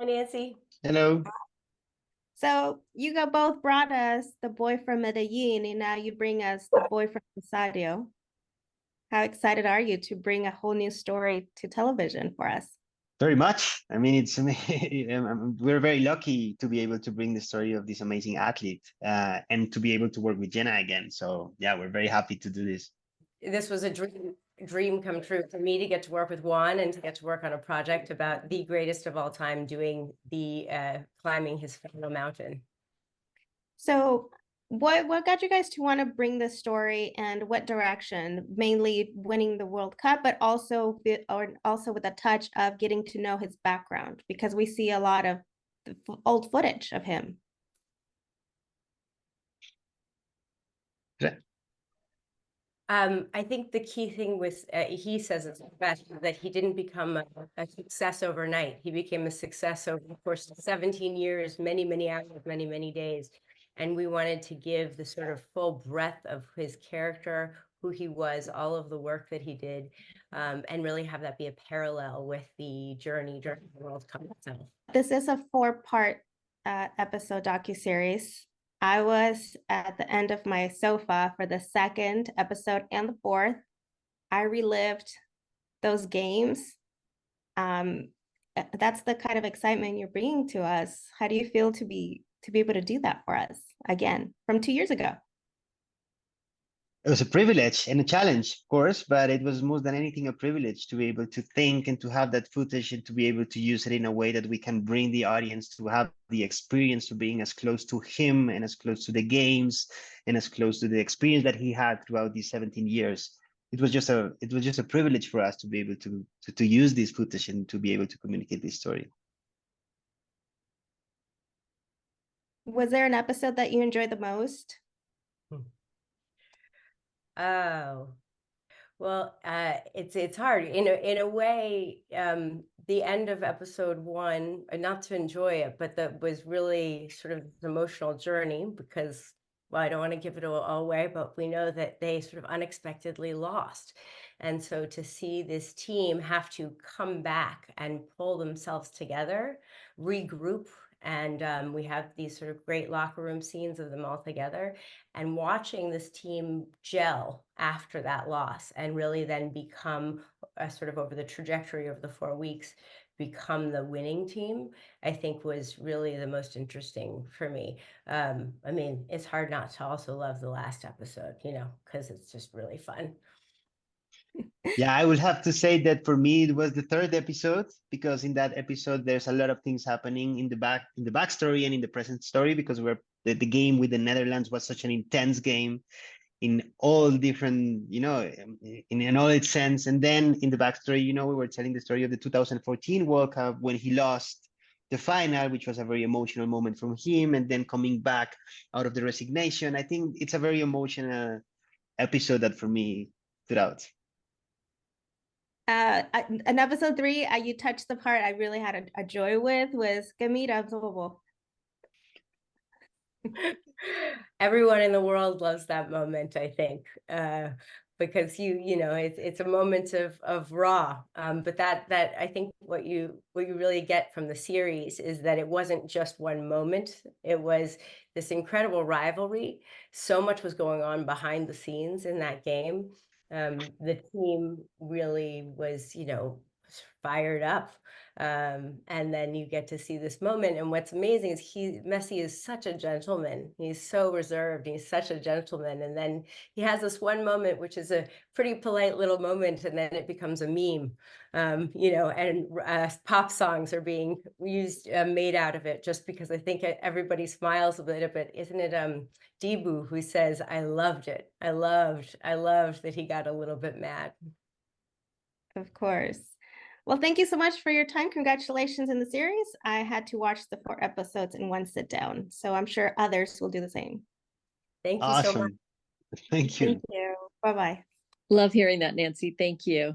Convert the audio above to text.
Nancy. Hello. So you both brought us the boy from Medellin, and now you bring us the boy from Rosario. How excited are you to bring a whole new story to television for us? Very much. I mean, we're very lucky to be able to bring the story of this amazing athlete and to be able to work with Jenna again. So yeah, we're very happy to do this. This was a dream come true for me to get to work with Juan and to get to work on a project about the greatest of all time doing the climbing his final mountain. So what got you guys to want to bring this story, and what direction? Mainly winning the World Cup, but also with a touch of getting to know his background, because we see a lot of old footage of him. I think the key thing was, he says it's best, that he didn't become a success overnight. He became a success over the course of 17 years, many, many hours, many, many days. And we wanted to give the sort of full breadth of his character, who he was, all of the work that he did, and really have that be a parallel with the journey during the World Cup itself. This is a 4-part episode docuseries. I was at the end of my sofa for the 2nd episode and the 4th. I relived those games. That's the kind of excitement you're bringing to us. How do you feel to be able to do that for us again from 2 years ago? It was a privilege and a challenge, of course, but it was more than anything a privilege to be able to think and to have that footage and to be able to use it in a way that we can bring the audience to have the experience of being as close to him and as close to the games and as close to the experience that he had throughout these 17 years. It was just a privilege for us to be able to use this footage and to be able to communicate this story. Was there an episode that you enjoyed the most? Oh, well, it's hard in a way. The end of episode 1, not to enjoy it, but that was really sort of the emotional journey, because, well, I don't want to give it all away, but we know that they sort of unexpectedly lost. And so to see this team have to come back and pull themselves together, regroup, and we have these sort of great locker room scenes of them all together, and watching this team gel after that loss and really then become sort of over the trajectory of the 4 weeks, become the winning team, I think was really the most interesting for me. I mean, it's hard not to also love the last episode, because it's just really fun. Yeah, I would have to say that for me it was the 3rd episode, because in that episode there's a lot of things happening in the backstory and in the present story, because the game with the Netherlands was such an intense game in all different, in all its sense. And then in the backstory, we were telling the story of the 2014 World Cup when he lost the final, which was a very emotional moment from him, and then coming back out of the resignation. I think it's a very emotional episode that for me stood out. In episode 3, you touched the part I really had a joy with, was Camila. Everyone in the world loves that moment, I think, because it's a moment of raw. But that I think what you really get from the series is that it wasn't just one moment. It was this incredible rivalry. So much was going on behind the scenes in that game. The team really was, fired up. And then you get to see this moment. And what's amazing is Messi is such a gentleman. He's so reserved. He's such a gentleman. And then he has this one moment, which is a pretty polite little moment. And then it becomes a meme, and pop songs are being used, made out of it, just because I think everybody smiles a little bit. Isn't it Debu who says, I loved it. I loved that he got a little bit mad. Of course. Well, thank you so much for your time. Congratulations in the series. I had to watch the 4 episodes in one sit down, so I'm sure others will do the same. Thank you Awesome. so much. Thank you. Thank you. Bye-bye. Love hearing that, Nancy. Thank you.